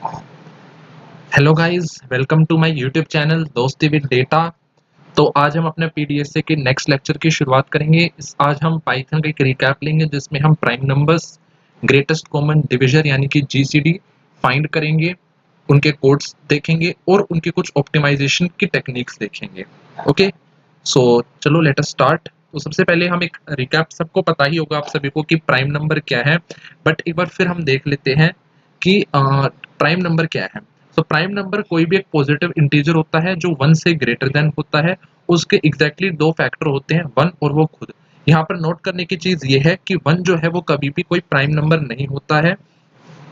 Hello guys, welcome to my YouTube channel Dosti with data. तो आज हम अपने पीडीएसए के नेक्स्ट लेक्चर की शुरुआत करेंगे। आज हम पाइथन का एक रिकैप लेंगे जिसमें हम prime numbers, greatest common divisor यानी कि जीसीडी फाइंड करेंगे, उनके कोड्स देखेंगे और उनकी कुछ ऑप्टिमाइजेशन की टेक्निक्स देखेंगे। ओके, सो चलो लेट अस स्टार्ट। तो सबसे पहले हम एक रिकैप, सबको पता ही होगा आप सभी को कि प्राइम नंबर क्या है, बट एक बार फिर हम देख लेते हैं कि प्राइम नंबर क्या है। तो प्राइम नंबर कोई भी एक पॉजिटिव इंटीजर होता है जो 1 से ग्रेटर देन होता है। उसके एग्जैक्टली दो फैक्टर होते हैं, 1 और वो खुद। यहाँ पर नोट करने की चीज ये है कि 1 जो है वो कभी भी कोई प्राइम नंबर नहीं होता है।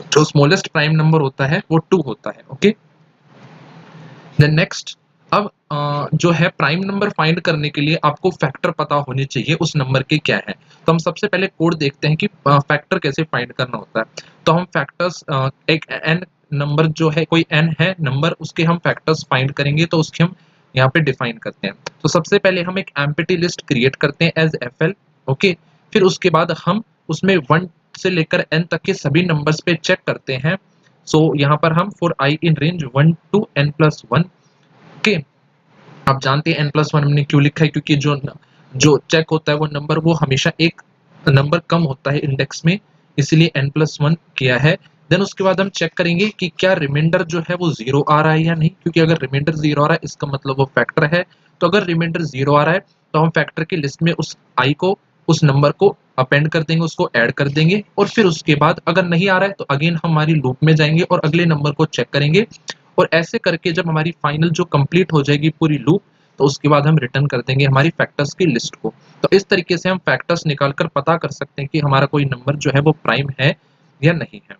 जो स्मॉलेस्ट प्राइम नंबर होता है वो 2 होता है। Okay, then next. अब जो है प्राइम नंबर फाइंड करने के लिए आपको फैक्टर पता होने चाहिए उस नंबर के क्या है। तो हम सबसे पहले कोड देखते हैं कि फैक्टर कैसे फाइंड करना होता है। तो हम फैक्टर्स, एक एन नंबर जो है, कोई एन है नंबर, उसके हम फैक्टर्स फाइंड करेंगे। तो उसके हम यहाँ पे डिफाइन करते हैं। तो सबसे पहले हम एक एम्प्टी लिस्ट क्रिएट करते हैं एज एफ एल। ओके, फिर उसके बाद हम उसमें 1 से लेकर n तक के सभी नंबर्स पे चेक करते हैं। सो यहाँ पर हम for I in range 1 to n+1। Okay, आप जानते हैं n+1 हमने क्यों लिखा है, क्योंकि जो जो चेक होता है वो नंबर वो हमेशा एक नंबर कम होता है इंडेक्स में, इसलिए n+1 किया है। देन उसके बाद हम चेक करेंगे कि क्या रिमाइंडर जो है वो 0 आ रहा है या नहीं, क्योंकि अगर रिमाइंडर 0 आ रहा है इसका मतलब वो फैक्टर है। तो अगर रिमाइंडर 0 आ रहा है तो हम फैक्टर की लिस्ट में उस आई को, उस नंबर को अपेंड कर देंगे, उसको ऐड कर देंगे। और फिर उसके बाद अगर नहीं आ रहा है तो अगेन हमारी लूप में जाएंगे और अगले नंबर को चेक करेंगे। और ऐसे करके जब हमारी फाइनल जो कंप्लीट हो जाएगी पूरी लूप, तो उसके बाद हम रिटर्न कर देंगे हमारी फैक्टर्स की लिस्ट को। तो इस तरीके से हम फैक्टर्स निकाल कर पता कर सकते हैं कि हमारा कोई नंबर जो है वो प्राइम है या नहीं है।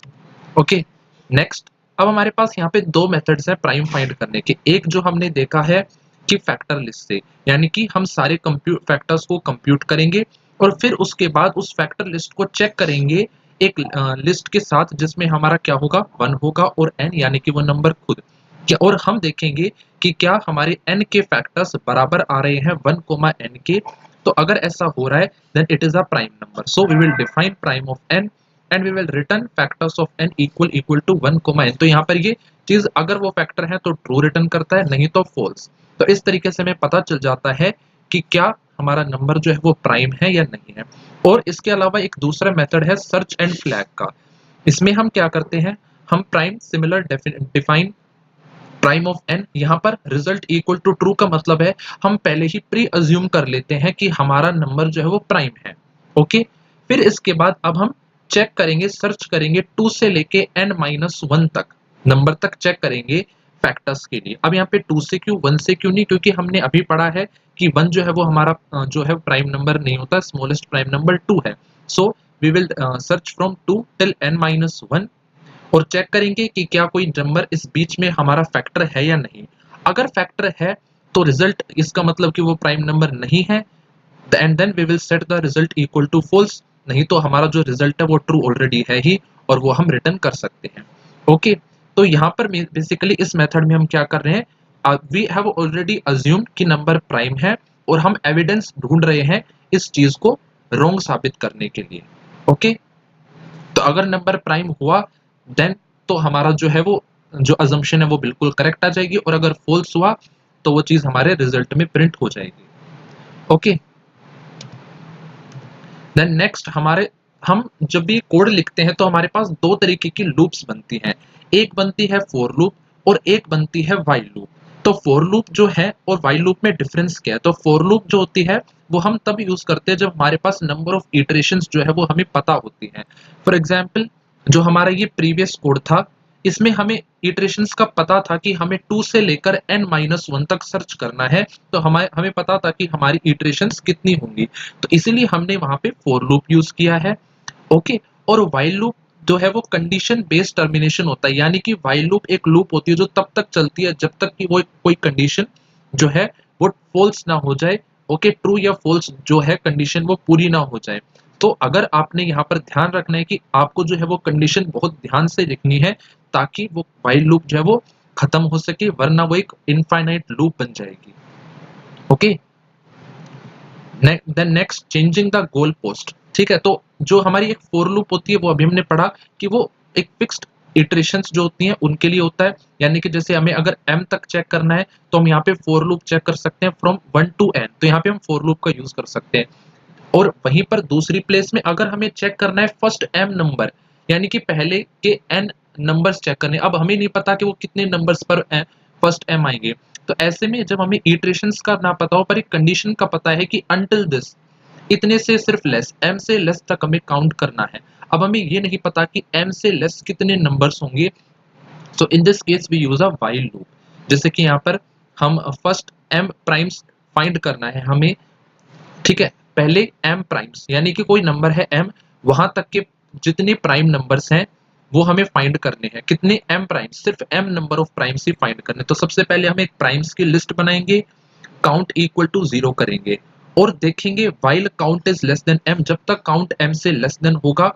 Okay, next. अब हमारे पास यहाँ पे दो मेथड्स हैं प्राइम फाइंड करने के। एक जो हमने देखा है कि फैक्टर लिस्ट से, यानी कि हम सारे फैक्टर्स को कंप्यूट करेंगे और फिर उसके बाद उस फैक्टर लिस्ट को चेक करेंगे एक लिस्ट के साथ जिसमें हमारा क्या होगा, 1 होगा और n यानी कि वो नंबर खुद क्या। और हम देखेंगे कि क्या हमारे n के फैक्टर्स बराबर आ रहे हैं 1, n के। तो अगर ऐसा हो रहा है then it is a prime number. So we will define prime of n and we will return factors of n equal to 1, n। तो यहाँ पर ये चीज अगर वो फैक्टर है तो ट्रू रिटर्न करता है, नहीं तो फॉल्स। तो इस तरीके से हमें पता चल जाता है कि क्या हमारा नंबर जो है वो प्राइम है या नहीं है। और इसके अलावा एक दूसरा मेथड है सर्च एंड फ्लैग का। इसमें हम क्या करते हैं, हम prime similar define prime of n। यहाँ पर रिजल्ट इक्वल टू ट्रू का मतलब है हम पहले ही प्री अज्यूम कर लेते हैं कि हमारा नंबर जो है वो प्राइम है। ओके, फिर इसके बाद अब हम चेक करेंगे, सर्च करेंगे 2 से लेके n-1 तक नंबर तक चेक करेंगे फैक्टर्स के लिए। अब यहाँ पे 2 से क्यों, 1 से क्यों नहीं, क्योंकि हमने अभी पढ़ा है कि 1 जो है वो हमारा जो है प्राइम नंबर नहीं होता, स्मॉलेस्ट प्राइम नंबर 2 है। So we will search from 2 till n-1 और चेक करेंगे कि क्या कोई नंबर इस बीच में हमारा फैक्टर है या नहीं। अगर फैक्टर है तो रिजल्ट इसका मतलब कि वो प्राइम नंबर नहीं है, and then we will set the result equal to false. नहीं तो हमारा जो रिजल्ट है वो ट्रू ऑलरेडी है ही और वो हम रिटर्न कर सकते हैं। ओके, तो यहाँ पर बेसिकली इस मेथड में हम क्या कर रहे हैं, वी हैव ऑलरेडी अज्यूम्ड कि नंबर प्राइम है और हम एविडेंस ढूंढ रहे हैं इस चीज को रॉन्ग साबित करने के लिए। ओके, तो अगर नंबर प्राइम हुआ देन तो हमारा जो है वो जो अजम्पशन है वो बिल्कुल करेक्ट आ जाएगी, और अगर फॉल्स हुआ तो वो चीज हमारे रिजल्ट में प्रिंट हो जाएगी। Okay, then next. हमारे हम जब भी कोड लिखते हैं तो हमारे पास दो तरीके की लूप्स बनती हैं। एक बनती है फॉर लूप और एक बनती है व्हाइल लूप। तो फॉर लूप जो है और व्हाइल लूप में डिफरेंस क्या है, तो फॉर लूप जो होती है वो हम तब यूज करते हैं जब हमारे पास नंबर ऑफ इटरेशंस जो है वो हमें पता होती हैं। फॉर एग्जांपल, जो हमारा ये प्रीवियस कोड था इसमें हमें इटरेशंस का पता था कि हमें 2 से लेकर n-1 तक सर्च करना है। तो हमें हमें पता था कि हमारी इटरेशंस कितनी होंगी, तो इसीलिए हमने वहां पे फॉर लूप यूज किया है। ओके, और व्हाइल लूप जो है वो कंडीशन बेस्ड टर्मिनेशन होता है, यानी कि व्हाइल लूप एक लूप होती है जो तब तक चलती है जब तक कि वो कोई कंडीशन जो है वो फॉल्स ना हो जाए। ओके, ट्रू या फॉल्स जो है कंडीशन वो पूरी ना हो जाए। तो अगर आपने यहाँ पर ध्यान रखना है कि आपको जो है वो कंडीशन बहुत ध्यान से लिखनी है ताकि वो व्हाइल लूप जो है वो खत्म हो सके, वरना वो एक इनफाइनाइट लूप बन जाएगी। Okay, then next, changing the goal post. ठीक है, तो जो हमारी एक फॉर लूप होती है वो अभी हमने पढ़ा कि वो एक फिक्स्ड इटरेशंस जो होती हैं उनके लिए होता है, यानी कि जैसे हमें अगर m तक चेक करना है तो हम यहाँ पे फॉर लूप चेक कर सकते हैं फ्रॉम 1 to n, तो यहाँ पे हम फॉर लूप का यूज कर सकते हैं। और वहीं पर दूसरी प्लेस में अगर हमें चेक करना है फर्स्ट m नंबर, यानी कि पहले के n नंबर्स चेक करने, अब हमें नहीं पता कि वो कितने नंबर्स पर फर्स्ट m आएंगे, तो ऐसे में जब हमें इटरेशंस का ना पता हो पर एक कंडीशन का पता है कि अंटिल दिस, इतने से सिर्फ लेस, m से लेस तक हमें काउंट करना है। अब हमें ये नहीं पता कि m से लेस कितने नंबर्स होंगे, so in this case we use a while loop. जैसे कि यहाँ पर हम फर्स्ट m प्राइम्स फाइंड करना है हमें, ठीक है, पहले m प्राइम्स यानी कि कोई नंबर है m, वहां तक के जितने प्राइम नंबर्स हैं वो हमें फाइंड करने हैं। कितने m प्राइम्स, सिर्फ m number of primes he find करने। तो सबसे पहले हम एक प्राइम्स की लिस्ट बनाएंगे, काउंट इक्वल टू 0 करेंगे और देखेंगे while count is less than m, जब तक काउंट m से लेस देन होगा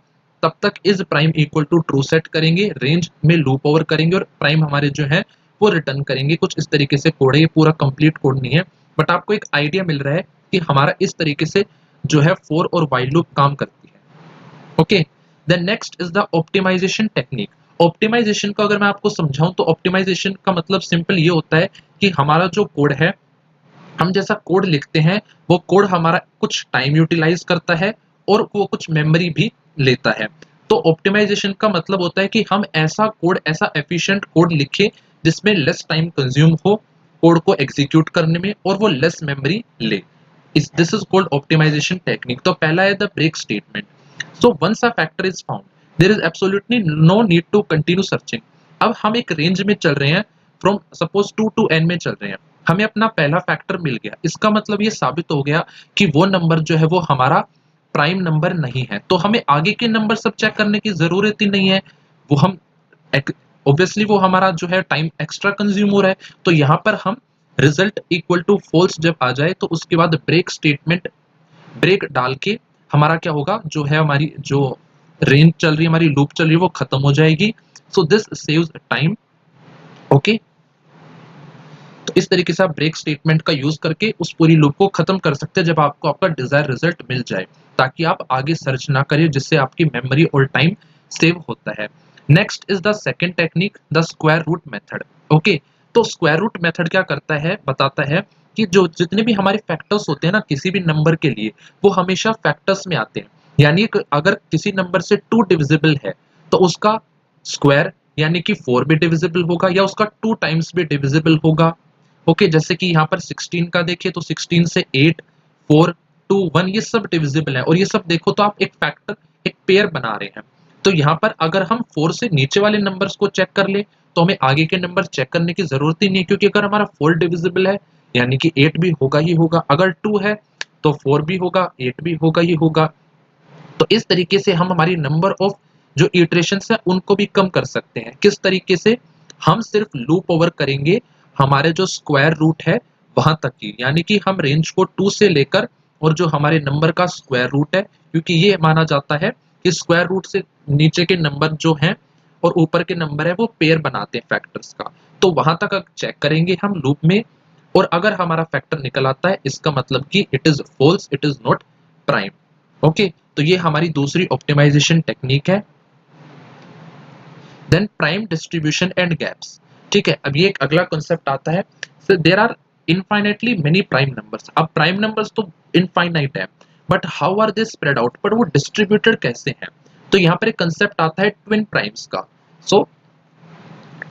तब तक is prime equal to true set करेंगे, रेंज में लूप ओवर करेंगे और प्राइम हमारे जो है वो रिटर्न करेंगे। कुछ इस तरीके से कोड है, ये पूरा कंप्लीट कोड नहीं है बट आपको एक आइडिया मिल रहा है कि हमारा इस तरीके से जो है फॉर और व्हाइल लूप काम करती है। Okay, then next is the optimisation technique. Optimisation को अगर मैं आपको समझाऊं तो ऑप्टिमाइजेशन का मतलब सिंपल ये होता है कि हमारा जो कोड है, हम जैसा कोड लिखते हैं वो कोड हमारा कुछ टाइम यूटिलाइज करता है और वो कुछ मेमोरी भी लेता है। तो ऑप्टिमाइजेशन का मतलब होता है कि हम ऐसा कोड, ऐसा एफिशिएंट कोड लिखें जिसमें लेस टाइम कंज्यूम हो कोड को एग्जीक्यूट करने में और वो लेस मेमोरी ले। This is called optimisation technique. तो पहला है the break statement. So once a factor is found there is absolutely no need to continue searching. अब हम एक रेंज में चल रहे हैं, फ्रॉम सपोज 2 to n में चल रहे हैं, हमें अपना पहला फैक्टर मिल गया, इसका मतलब ये साबित हो गया कि वो नंबर जो है वो हमारा प्राइम नंबर नहीं है, तो हमें आगे के नंबर सब चेक करने की जरूरत ही नहीं है। वो हम ऑब्वियसली वो हमारा जो है टाइम एक्स्ट्रा कंज्यूम हो रहा है, तो यहाँ पर हम रिजल्ट इक्वल टू फॉल्स जब आ जाए तो उसके बाद ब्रेक स्टेटमेंट, ब्रेक डाल के हमारा क्या होगा, जो है हमारी जो रेंज चल रही है, हमारी लूप चल रही है, वो खत्म हो जाएगी। So this saves time. Okay, तो इस तरीके से आप ब्रेक स्टेटमेंट का यूज करके उस पूरी लूप को खत्म कर सकते हैं जब आपको आपका डिजायर रिजल्ट मिल जाए, ताकि आप आगे सर्च ना करें, जिससे आपकी मेमोरी और टाइम सेव होता है। Next is the second technique, the square root method. Okay, तो स्क्वायर रूट मेथड क्या करता है, बताता है कि जो जितने भी हमारे फैक्टर्स होते हैं ना किसी भी नंबर के लिए, वो हमेशा फैक्टर्स में आते हैं। यानी अगर किसी नंबर से 2 डिविजिबल है तो उसका स्क्वायर यानी कि 4 भी डिविजिबल होगा या उसका 2 टाइम्स भी डिविजिबल होगा। ओके, जैसे कि यहाँ पर 16 का देखिए तो 16 से 8, 4, 2, 1 ये सब डिविजिबल है, और ये सब देखो तो आप एक फैक्टर, एक पेयर बना रहे हैं। तो यहाँ पर अगर हम 4 से नीचे वाले नंबर्स को चेक कर ले तो हमें आगे के नंबर चेक करने की जरूरत ही नहीं है, क्योंकि अगर हमारा 4 डिविजिबल है यानी कि 8 भी होगा ही होगा, अगर 2 है तो 4 भी होगा, 8 भी होगा ही होगा। तो इस तरीके से हम हमारी नंबर ऑफ जो इटरेशंस है उनको भी कम कर सकते हैं। किस तरीके से, हम सिर्फ लूप ओवर करेंगे हमारे जो स्क्वायर रूट है वहां तक ही, यानी कि हम रेंज को 2 से लेकर और जो हमारे नंबर का स्क्वायर रूट है, क्योंकि ये माना जाता है कि स्क्वायर रूट से नीचे के नंबर जो हैं और ऊपर के नंबर है वो पेयर बनाते हैं फैक्टर्स का, तो वहां तक चेक करेंगे हम लूप में, और अगर हमारा फैक्टर निकल आता है इसका मतलब कि it is false, it is not prime. Okay, तो ये हमारी दूसरी ऑप्टिमाइजेशन टेक्निक है। Then prime distribution and gaps. ठीक है, अब ये एक अगला कॉन्सेप्ट आता है। So there are infinitely many prime numbers. अब प्राइम नंबर्स तो इनफाइनाइट है, but how are they spread out, पर वो डिस्ट्रीब्यूटेड कैसे हैं। तो यहाँ पर एक कंसेप्ट आता है ट्विन प्राइम्स का। सो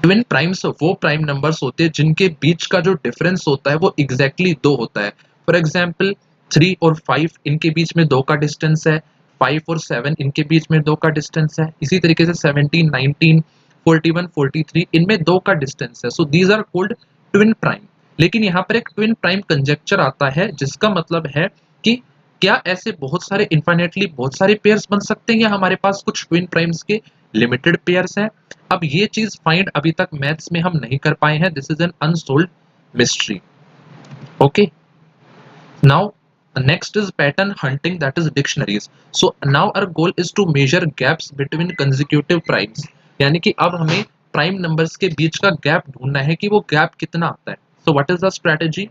ट्विन प्राइम्स वो प्राइम नंबर्स होते हैं जिनके बीच का जो डिफरेंस होता है वो एग्जैक्टली 2 होता है। फॉर एग्जाम्पल 3 और 5 इनके बीच में 2 का डिस्टेंस है, 5 और 7 इनके बीच में 2 का डिस्टेंस है, इसी तरीके से 17, 19, 41, 43 इनमें 2 का डिस्टेंस है। So these are called twin prime. लेकिन यहाँ पर एक ट्विन प्राइम कंजेक्चर आता है जिसका मतलब है कि क्या ऐसे बहुत सारे इनफाइनेटली बहुत सारे पेयर्स बन सकते हैं या हमारे पास कुछ ट्विन प्राइम्स के लिमिटेड पेयर्स हैं। अब ये चीज फाइंड अभी तक मैथ्स में हम नहीं कर पाए हैं, this is an unsolved mystery. Okay, now next is pattern hunting, that is dictionaries. So now our goal is to measure gaps between consecutive primes, यानी कि अब हमें प्राइम नंबर्स के बीच का गैप ढूंढना है कि वो गैप कितना आता है। So what is the strategy?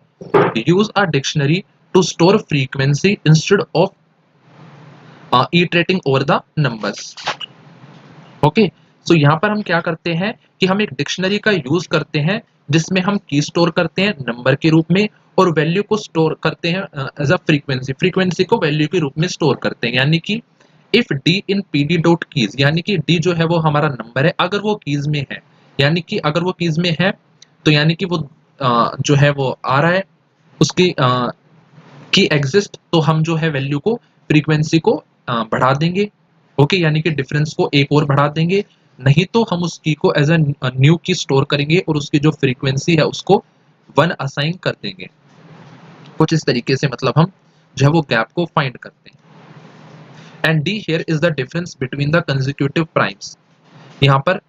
Use a dictionary to store frequency instead of iterating over the numbers. Okay, सो यहाँ पर हम क्या करते हैं कि हम एक डिक्शनरी का यूज करते हैं जिसमें हम की स्टोर करते हैं नंबर के रूप में और वैल्यू को स्टोर करते हैं एज अ फ्रीक्वेंसी, फ्रीक्वेंसी को वैल्यू के रूप में स्टोर करते हैं। यानी कि if D in P D dot keys, यानी कि डी जो है वो हमारा नंबर है, अगर वो कीज में है, यानी कि अगर वो कीज में है तो यानी कि वो जो है वो आ रहा है, उसकी की एग्जिस्ट, तो हम जो है वैल्यू को, फ्रीक्वेंसी को बढ़ा देंगे। ओके, यानी कि डिफरेंस को एक और बढ़ा देंगे। नहीं तो हम उस की को एज अ न्यू की स्टोर करेंगे और उसकी जो फ्रीक्वेंसी है उसको 1 असाइन कर देंगे। कुछ इस तरीके से मतलब हम जो है वो गैप को फाइंड करते हैं। And D here is the difference between the consecutive primes. यहाँ पर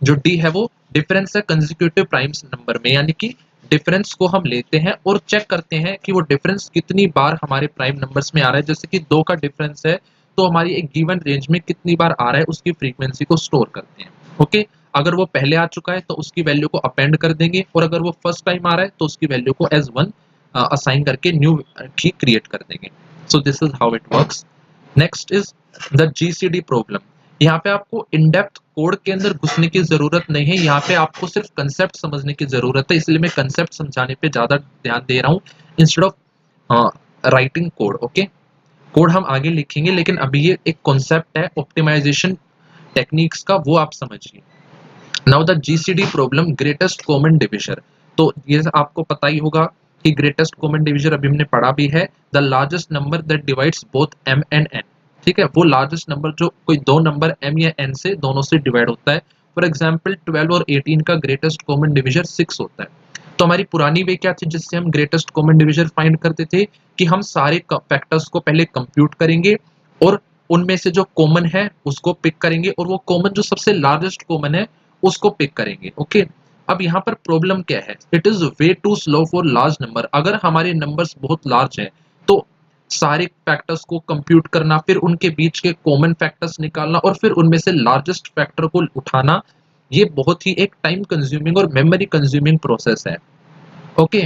जो डी है वो डिफरेंस है कंसेक्यूटिव प्राइम्स नंबर में, यानी कि डिफरेंस को हम लेते हैं और चेक करते हैं कि वो डिफरेंस कितनी बार हमारे प्राइम नंबर्स में आ रहा है। जैसे कि 2 का डिफरेंस है तो हमारी एक गिवन रेंज में कितनी बार आ रहा है उसकी फ्रीक्वेंसी को स्टोर करते हैं। ओके, अगर वो पहले आ चुका है तो उसकी वैल्यू को अपेंड कर देंगे और अगर वो फर्स्ट टाइम आ रहा है तो उसकी वैल्यू को एज 1 असाइन करके न्यू की क्रिएट कर देंगे। So this is how it works. Next is the GCD problem. यहाँ पे आपको इन डेप्थ कोड के अंदर घुसने की जरूरत नहीं है, यहाँ पे आपको सिर्फ कंसेप्ट समझने की जरूरत है, इसलिए मैं कंसेप्ट समझाने पे ज्यादा ध्यान दे रहा हूँ instead of writing code. Okay, code हम आगे लिखेंगे लेकिन अभी ये एक कॉन्सेप्ट है ऑप्टिमाइजेशन टेक्निक्स का, वो आप समझिए। Now the GCD problem, greatest common division. तो ये आपको पता ही होगा कि ग्रेटेस्ट कॉमन डिविजन अभी हमने पढ़ा भी है, the largest number that divides both m and n। ठीक है, वो लार्जेस्ट नंबर जो कोई दो नंबर m या n से दोनों से डिवाइड होता है। फॉर एग्जांपल 12 और 18 का ग्रेटेस्ट कॉमन डिविजन 6 होता है। तो हमारी पुरानी वे क्या थी जिससे हम ग्रेटेस्ट कॉमन डिविजन फाइंड करते थे कि हम सारे फैक्टर्स को पहले कंप्यूट करेंगे और उनमें से जो कॉमन है उसको पिक करेंगे और वो कॉमन जो सबसे लार्जेस्ट कॉमन है उसको पिक करेंगे। ओके, अब यहाँ पर प्रॉब्लम क्या है, it is way too slow for large number. अगर हमारे नंबर्स बहुत लार्ज हैं तो सारे फैक्टर्स को कंप्यूट करना, फिर उनके बीच के कॉमन फैक्टर्स निकालना और फिर उनमें से लार्जेस्ट फैक्टर को उठाना, ये बहुत ही एक टाइम कंज्यूमिंग और मेमोरी कंज्यूमिंग प्रोसेस है। ओके,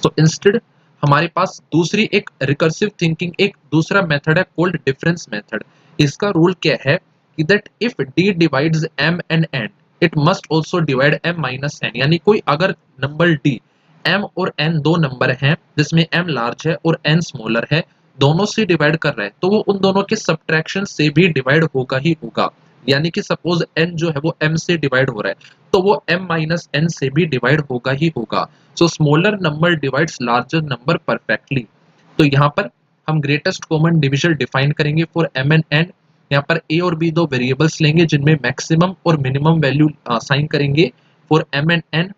सो इंस्टेड हमारे पास दूसरी एक रिकर्सिव थिंकिंग, एक दूसरा मेथड है कॉल्ड डिफरेंस मेथड। इसका रूल क्या है कि that if D divides m and n, it must also divide m minus n। यानी कोई अगर नंबर d, m और n दो नंबर हैं जिसमें m लार्ज है और n स्मॉलर है, दोनों से डिवाइड कर रहा है तो वो उन दोनों के सब्ट्रैक्शन से भी डिवाइड होगा ही होगा। यानी कि सपोज n जो है वो m से डिवाइड हो रहा है तो वो m माइनस n से भी डिवाइड होगा ही होगा। So smaller number divides larger number perfectly. तो यहाँ पर हम ग्रेटेस्ट कॉमन डिविजन डिफाइन करेंगे फॉर m एंड n। यहाँ पर a और b दो वेरिएबल्स लेंगे जिनमें मैक्सिमम और मिनिमम वैल्यू असाइन करेंगे फॉर m एंड n।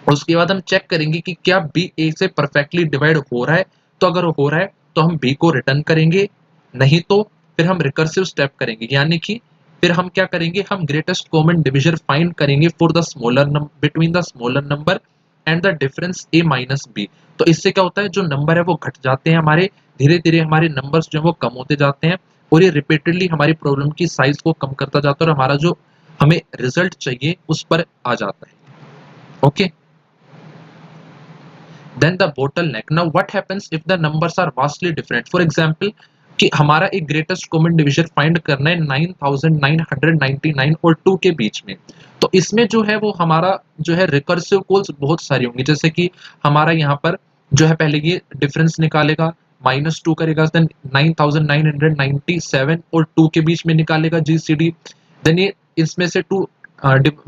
उसके बाद हम चेक करेंगे कि क्या b a से परफेक्टली डिवाइड हो रहा है, तो अगर हो रहा है तो हम b को रिटर्न करेंगे, नहीं तो फिर हम रिकर्सिव स्टेप करेंगे। यानी कि फिर हम क्या करेंगे, हम ग्रेटेस्ट कॉमन डिविजन फाइंड करेंगे for the smaller number, between the smaller number and the difference a minus b। तो इससे क्या होता है, जो नंबर है वो घट जाते हैं हमारे, धीरे धीरे हमारे नंबर्स जो है वो कम होते जाते हैं और ये रिपीटेडली हमारी प्रॉब्लम की साइज को कम करता जाता है और हमारा जो हमें रिजल्ट चाहिए उस पर आ जाता है। Okay, then the bottleneck. Now what happens if the numbers are vastly different? For example कि हमारा एक ग्रेटेस्ट कॉमन डिविजन फाइंड करना है 9999 और 2 के बीच में, तो इसमें जो है वो हमारा जो है रिकर्सिव कॉल्स बहुत सारी होंगी। जैसे कि हमारा यहाँ पर जो है पहले ये डिफरेंस निकालेगा, -2 करेगा, देन 9997 और 2 के बीच में निकालेगा जीसीडी, देन ये इसमें से 2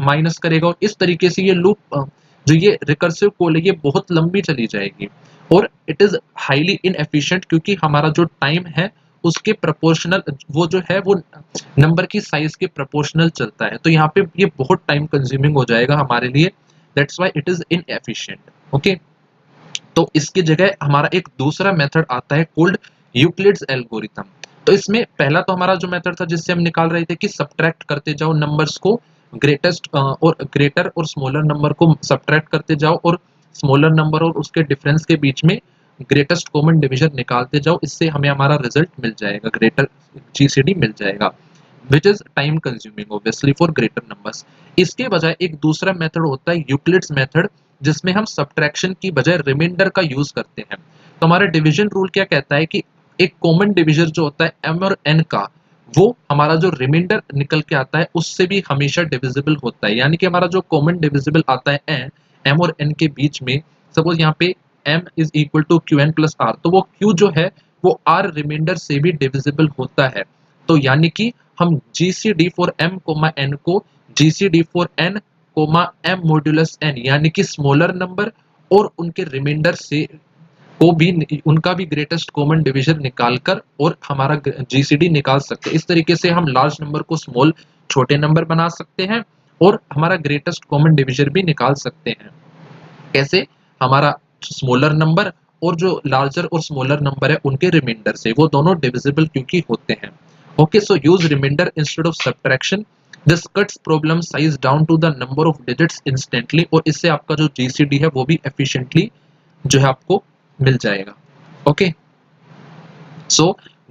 माइनस करेगा और इस तरीके से ये लूप जो ये रिकर्सिव कॉल है ये बहुत लंबी चली जाएगी और इट इज हाईली इनएफिशिएंट क्योंकि हमारा जो टाइम है उसके प्रोपोर्शनल, वो जो है वो नंबर की साइज के प्रोपोर्शनल चलता है। तो यहाँ पे ये बहुत टाइम कंज्यूमिंग हो जाएगा हमारे लिए, that's why it is inefficient. Okay, तो इसकी जगह हमारा एक दूसरा मेथड आता है कॉल्ड यूक्लिड्स एल्गोरिथम। तो इसमें पहला तो हमारा जो मेथड था जिससे हम निकाल रहे थे कि सब्ट्रैक्ट करते जाओ नंबर्स को, ग्रेटेस्ट और ग्रेटर और स्मॉलर नंबर को सब्ट्रैक्ट करते जाओ और स्मॉलर नंबर और उसके डिफरेंस के बीच में ग्रेटेस्ट कॉमन डिवीजन निकालते जाओ, इससे हमें हमारा रिजल्ट मिल जाएगा, ग्रेटर जीसीडी मिल जाएगा, which is time consuming obviously for greater numbers. इसके बजाय एक दूसरा मेथड होता है यूक्लिड्स मेथड, जिसमें हम सब्ट्रैक्शन की बजाय रिमाइंडर का यूज करते हैं। तो हमारा डिवीजन रूल क्या कहता है कि एक कॉमन डिवीजन जो होता है m और n का, वो हमारा जो रिमाइंडर निकल के आता है उससे भी हमेशा डिविजिबल होता है। यानी कि हमारा जो कॉमन डिविजिबल आता है m और n के बीच में, सपोज यहाँ पे m is equal to q n plus r, तो वो q जो है वो r रिमाइंडर से भी डिविजिबल होता है। तो यानी कि हम GCD for m comma n को GCD for n comma m modulus n यानी कि स्मॉलर नंबर और उनके रिमाइंडर से को भी, उनका भी ग्रेटेस्ट कॉमन डिवीजन निकालकर और हमारा GCD निकाल सकते हैं। इस तरीके से हम लार्ज नंबर को स्मॉल छोटे नंबर बना सकते हैं और हमारा ग्रेटेस्ट कॉमन डिवीजन भी निकाल सकते हैं। कैसे? हमारा स्मॉलर नंबर और जो लार्जर और स्मॉलर नंबर है उनके रिमाइंडर से, वो दोनों डिविजिबल क्योंकि होते हैं। Okay, so use remainder instead of subtraction, this cuts problem size down to the number of digits instantly, और इससे आपका जो GCD है वो भी एफिशिएंटली जो है आपको मिल जाएगा। Okay, so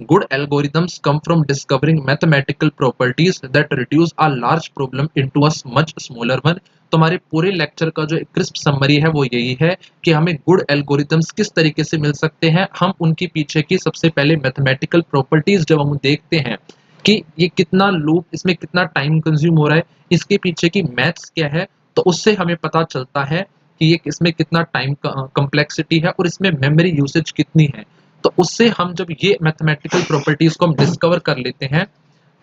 good algorithms come from discovering mathematical properties that reduce a large problem into a much smaller one। तो हमारे पूरे लेक्चर का जो क्रिस्प समरी है वो यही है कि हमें गुड एल्गोरिथम्स किस तरीके से मिल सकते हैं। हम उनके पीछे की सबसे पहले मैथमेटिकल प्रॉपर्टीज जब हम देखते हैं कि ये कितना लूप, इसमें कितना टाइम कंज्यूम हो रहा है, इसके पीछे की मैथ्स क्या है, तो उससे हमें पता चलता है कि ये इसमें कितना टाइम कम्प्लेक्सिटी है और इसमें मेमोरी यूसेज कितनी है। तो उससे हम जब ये मैथमेटिकल प्रॉपर्टीज को हम डिस्कवर कर लेते हैं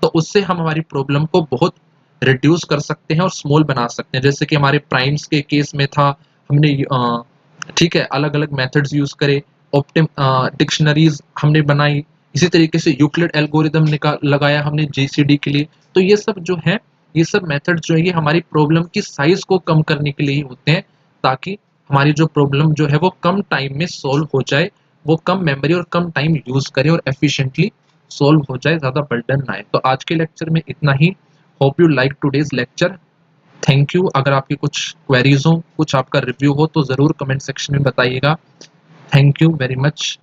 तो उससे हम हमारी प्रॉब्लम को बहुत रिड्यूस कर सकते हैं और स्मॉल बना सकते हैं। जैसे कि हमारे प्राइम्स के केस में था, हमने ठीक है अलग अलग मेथड्स यूज करे, ऑप्टिम डिक्शनरीज हमने बनाई, इसी तरीके से यूक्लिड एल्गोरिदम लगाया हमने GCD के लिए। तो ये सब जो है, ये सब मेथड जो है ये हमारी प्रॉब्लम की साइज को कम करने के लिए ही होते हैं, ताकि हमारी जो प्रॉब्लम जो है वो कम टाइम में सॉल्व हो जाए, वो कम मेमोरी और कम टाइम यूज करे और एफिशिएंटली सॉल्व हो जाए, ज्यादा बर्डन ना आए। तो आज के लेक्चर में इतना ही। Hope you like today's lecture. Thank you. अगर आपकी कुछ क्वेरीज हो, कुछ आपका रिव्यू हो तो जरूर कमेंट सेक्शन में बताइएगा। Thank you very much.